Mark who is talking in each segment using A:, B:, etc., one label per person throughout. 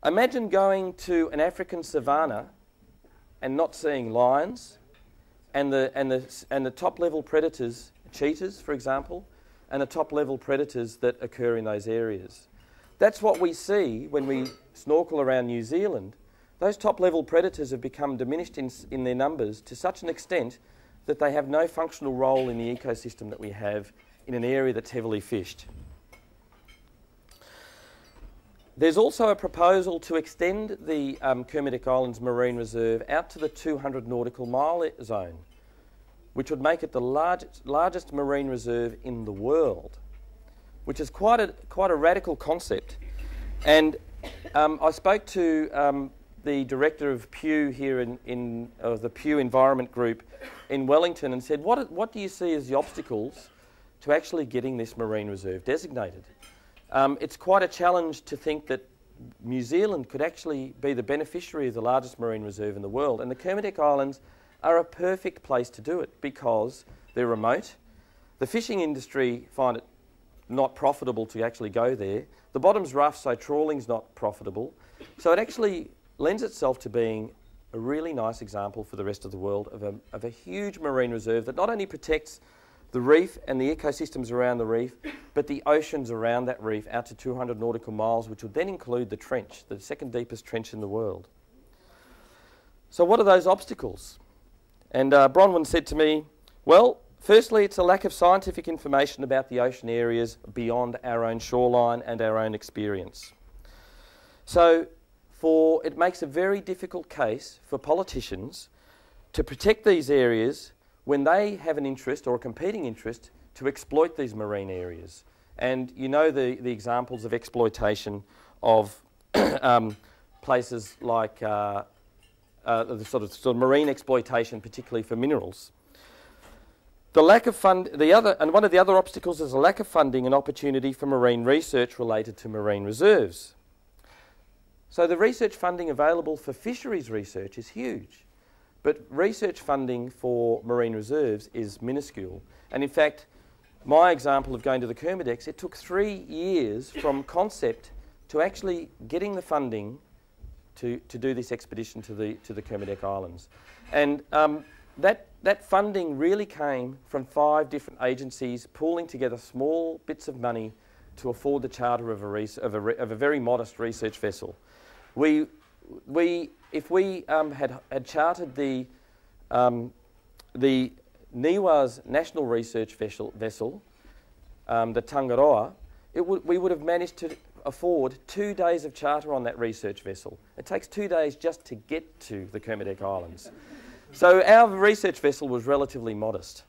A: Imagine going to an African savanna and not seeing lions and the top-level predators, cheetahs, for example, and the top-level predators that occur in those areas. That's what we see when we snorkel around New Zealand. Those top-level predators have become diminished in their numbers to such an extent that they have no functional role in the ecosystem that we have in an area that's heavily fished. There's also a proposal to extend the Kermadec Islands Marine Reserve out to the 200 nautical mile zone, which would make it the largest marine reserve in the world, which is quite a radical concept. And I spoke to the director of Pew here of the Pew Environment Group in Wellington and said, what do you see as the obstacles to actually getting this marine reserve designated? It's quite a challenge to think that New Zealand could actually be the beneficiary of the largest marine reserve in the world, and the Kermadec Islands are a perfect place to do it because they're remote. The fishing industry find it not profitable to actually go there. The bottom's rough, so trawling's not profitable. So it actually lends itself to being a really nice example for the rest of the world of a huge marine reserve that not only protects the reef and the ecosystems around the reef, but the oceans around that reef out to 200 nautical miles, which would then include the trench, the second deepest trench in the world. So what are those obstacles? And Bronwyn said to me, well, firstly, it's a lack of scientific information about the ocean areas beyond our own shoreline and our own experience. So it makes a very difficult case for politicians to protect these areas when they have an interest or a competing interest to exploit these marine areas. And you know the examples of exploitation of places like the sort of marine exploitation, particularly for minerals. The lack of one of the other obstacles is a lack of funding and opportunity for marine research related to marine reserves. So the research funding available for fisheries research is huge, but research funding for marine reserves is minuscule. And in fact, my example of going to the Kermadecs, it took 3 years from concept to actually getting the funding to do this expedition to the Kermadec Islands. And that funding really came from 5 different agencies pooling together small bits of money to afford the charter of a very modest research vessel. If we had chartered the NIWA's National Research Vessel, the Tangaroa, we would have managed to afford 2 days of charter on that research vessel. It takes 2 days just to get to the Kermadec Islands. So our research vessel was relatively modest.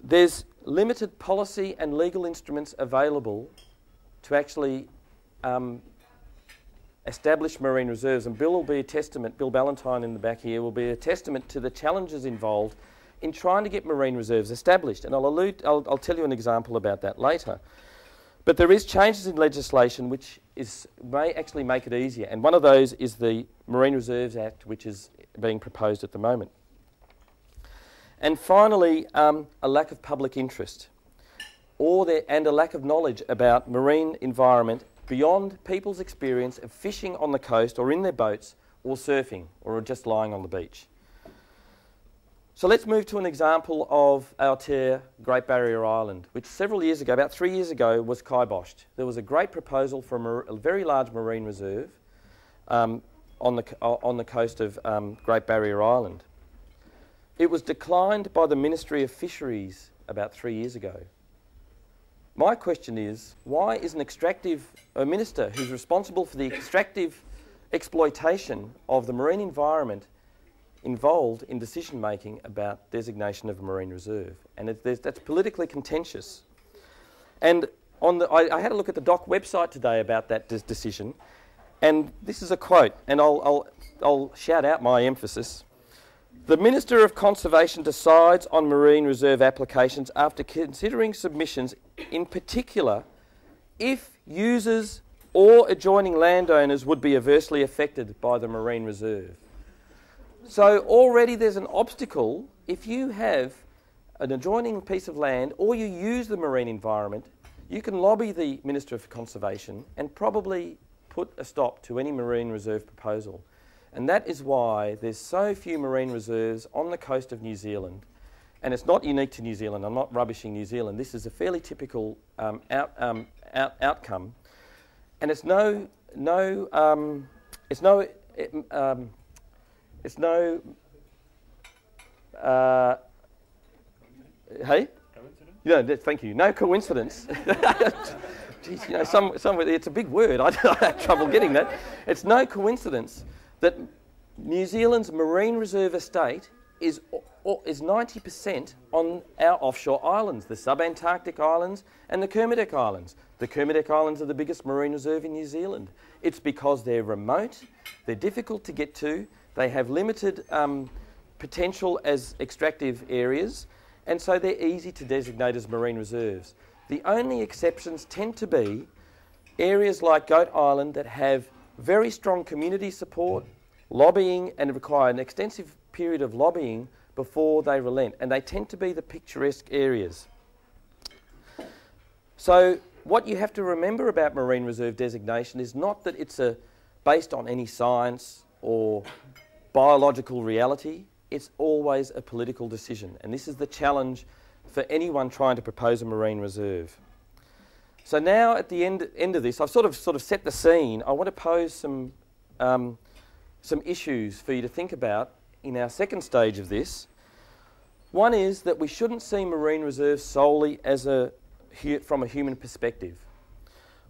A: There's limited policy and legal instruments available to actually establish marine reserves, and Bill will be a testament, Bill Ballantyne in the back here will be a testament to the challenges involved in trying to get marine reserves established, and I'll tell you an example about that later. But there is changes in legislation which may actually make it easier, and one of those is the Marine Reserves Act, which is being proposed at the moment. And finally, a lack of public interest and a lack of knowledge about marine environment beyond people's experience of fishing on the coast or in their boats or surfing or just lying on the beach. So let's move to an example of Aotea, Great Barrier Island, which several years ago, about 3 years ago, was kiboshed. There was a great proposal for a very large marine reserve on the coast of Great Barrier Island. It was declined by the Ministry of Fisheries about 3 years ago. My question is, why is a minister who's responsible for the extractive exploitation of the marine environment involved in decision-making about designation of a marine reserve? And that's politically contentious. And I had a look at the DOC website today about that decision, and this is a quote, and I'll shout out my emphasis. The Minister of Conservation decides on marine reserve applications after considering submissions, in particular, if users or adjoining landowners would be adversely affected by the marine reserve. So already there's an obstacle. If you have an adjoining piece of land or you use the marine environment, you can lobby the Minister of Conservation and probably put a stop to any marine reserve proposal. And that is why there's so few marine reserves on the coast of New Zealand. And it's not unique to New Zealand. I'm not rubbishing New Zealand. This is a fairly typical outcome. And it's no hey? Yeah, thank you. No coincidence. Geez, you know, somewhere it's a big word. I have trouble getting that. It's no coincidence that New Zealand's marine reserve estate is 90% on our offshore islands, the sub-Antarctic islands and the Kermadec Islands. The Kermadec Islands are the biggest marine reserve in New Zealand. It's because they're remote, they're difficult to get to, they have limited potential as extractive areas, and so they're easy to designate as marine reserves. The only exceptions tend to be areas like Goat Island that have very strong community support, lobbying, and require an extensive period of lobbying before they relent, and they tend to be the picturesque areas. So what you have to remember about marine reserve designation is not that it's based on any science or biological reality. It's always a political decision, and this is the challenge for anyone trying to propose a marine reserve. So now at the end of this, I've sort of set the scene. I want to pose some issues for you to think about in our second stage of this. One is that we shouldn't see marine reserves solely as from a human perspective.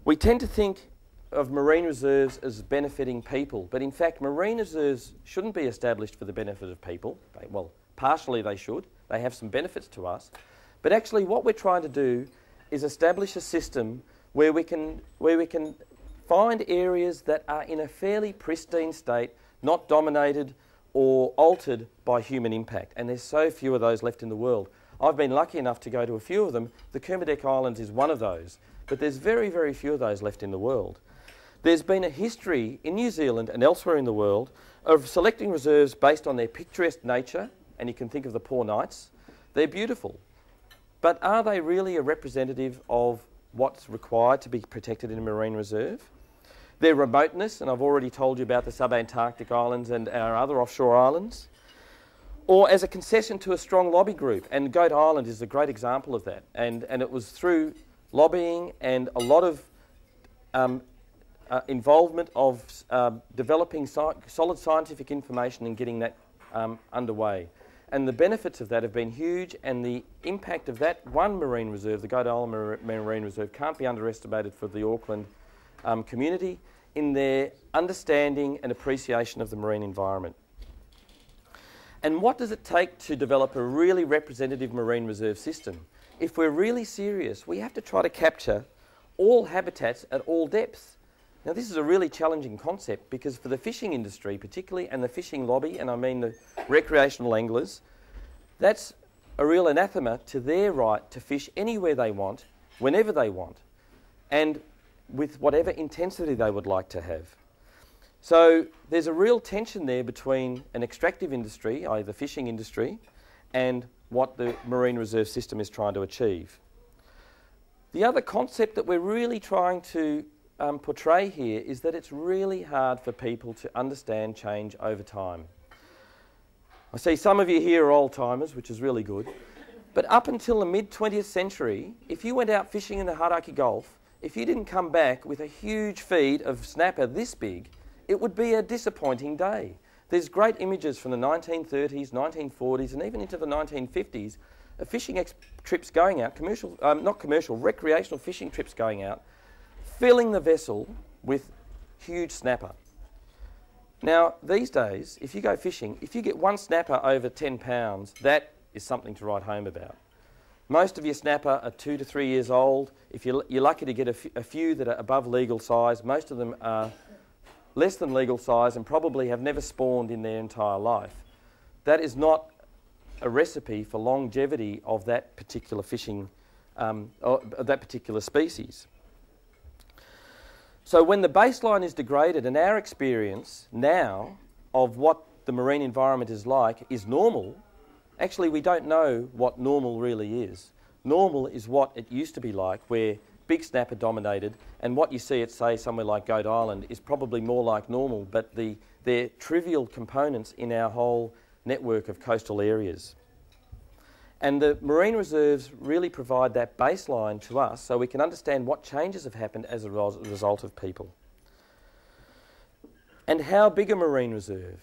A: We tend to think of marine reserves as benefiting people, but in fact marine reserves shouldn't be established for the benefit of people. Well, partially they should. They have some benefits to us. But actually what we're trying to do is establish a system where we can find areas that are in a fairly pristine state, not dominated or altered by human impact. And there's so few of those left in the world. I've been lucky enough to go to a few of them. The Kermadec Islands is one of those, but there's very, very few of those left in the world. There's been a history in New Zealand and elsewhere in the world of selecting reserves based on their picturesque nature, and you can think of the Poor Knights. They're beautiful. But are they really a representative of what's required to be protected in a marine reserve? Their remoteness, and I've already told you about the sub-Antarctic islands and our other offshore islands, or as a concession to a strong lobby group, and Goat Island is a great example of that. And it was through lobbying and a lot of involvement of developing solid scientific information and getting that underway. And the benefits of that have been huge, and the impact of that one marine reserve, the Goat Island Marine Reserve, can't be underestimated for the Auckland community in their understanding and appreciation of the marine environment. And what does it take to develop a really representative marine reserve system? If we're really serious, we have to try to capture all habitats at all depths. Now this is a really challenging concept because for the fishing industry particularly, and the fishing lobby, and I mean the recreational anglers, that's a real anathema to their right to fish anywhere they want, whenever they want, and with whatever intensity they would like to have. So there's a real tension there between an extractive industry, i.e. the fishing industry, and what the marine reserve system is trying to achieve. The other concept that we're really trying to portray here is that it's really hard for people to understand change over time. I see some of you here are old-timers, which is really good, but up until the mid-20th century, if you went out fishing in the Hauraki Gulf, if you didn't come back with a huge feed of snapper this big, it would be a disappointing day. There's great images from the 1930s, 1940s, and even into the 1950s of fishing trips going out, recreational fishing trips going out, filling the vessel with huge snapper. Now, these days, if you go fishing, if you get one snapper over 10 pounds, that is something to write home about. Most of your snapper are 2 to 3 years old. If you're lucky to get a few that are above legal size, most of them are less than legal size and probably have never spawned in their entire life. That is not a recipe for longevity of that particular fishing, of that particular species. So when the baseline is degraded, and our experience now of what the marine environment is like is normal, actually we don't know what normal really is. Normal is what it used to be like, where big snapper dominated, and what you see at, say, somewhere like Goat Island is probably more like normal, but they're trivial components in our whole network of coastal areas. And the marine reserves really provide that baseline to us so we can understand what changes have happened as a result of people. And how big a marine reserve?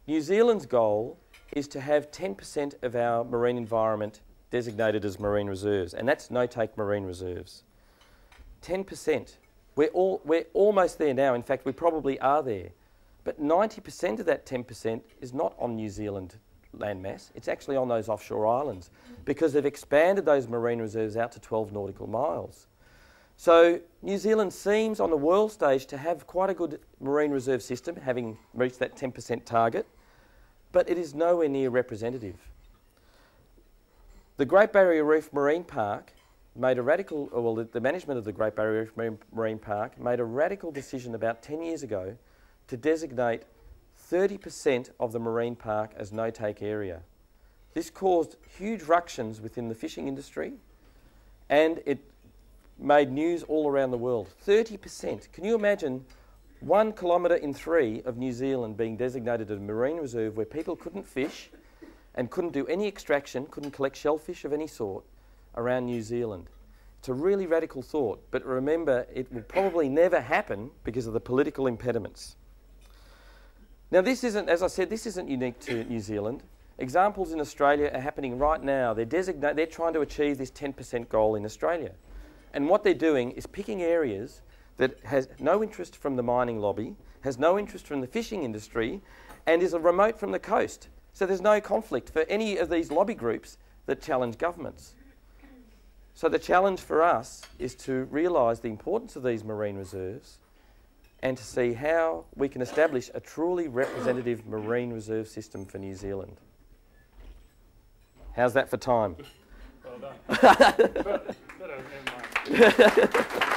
A: New Zealand's goal is to have 10% of our marine environment designated as marine reserves, and that's no-take marine reserves. 10%. We're almost there now. In fact, we probably are there. But 90% of that 10% is not on New Zealand landmass. It's actually on those offshore islands because they've expanded those marine reserves out to 12 nautical miles. So New Zealand seems on the world stage to have quite a good marine reserve system, having reached that 10% target, but it is nowhere near representative. The Great Barrier Reef Marine Park made a radical, well, the management of the Great Barrier Reef Marine Park made a radical decision about 10 years ago to designate 30% of the marine park as no-take area. This caused huge ructions within the fishing industry, and it made news all around the world. 30%. Can you imagine 1 kilometre in 3 of New Zealand being designated a marine reserve where people couldn't fish and couldn't do any extraction, couldn't collect shellfish of any sort around New Zealand? It's a really radical thought, but remember, it will probably never happen because of the political impediments. Now, this isn't, as I said, this isn't unique to New Zealand. Examples in Australia are happening right now. They're trying to achieve this 10% goal in Australia. And what they're doing is picking areas that has no interest from the mining lobby, has no interest from the fishing industry, and is remote from the coast. So there's no conflict for any of these lobby groups that challenge governments. So the challenge for us is to realise the importance of these marine reserves and to see how we can establish a truly representative marine reserve system for New Zealand. How's that for time?
B: Well done. Better than mine.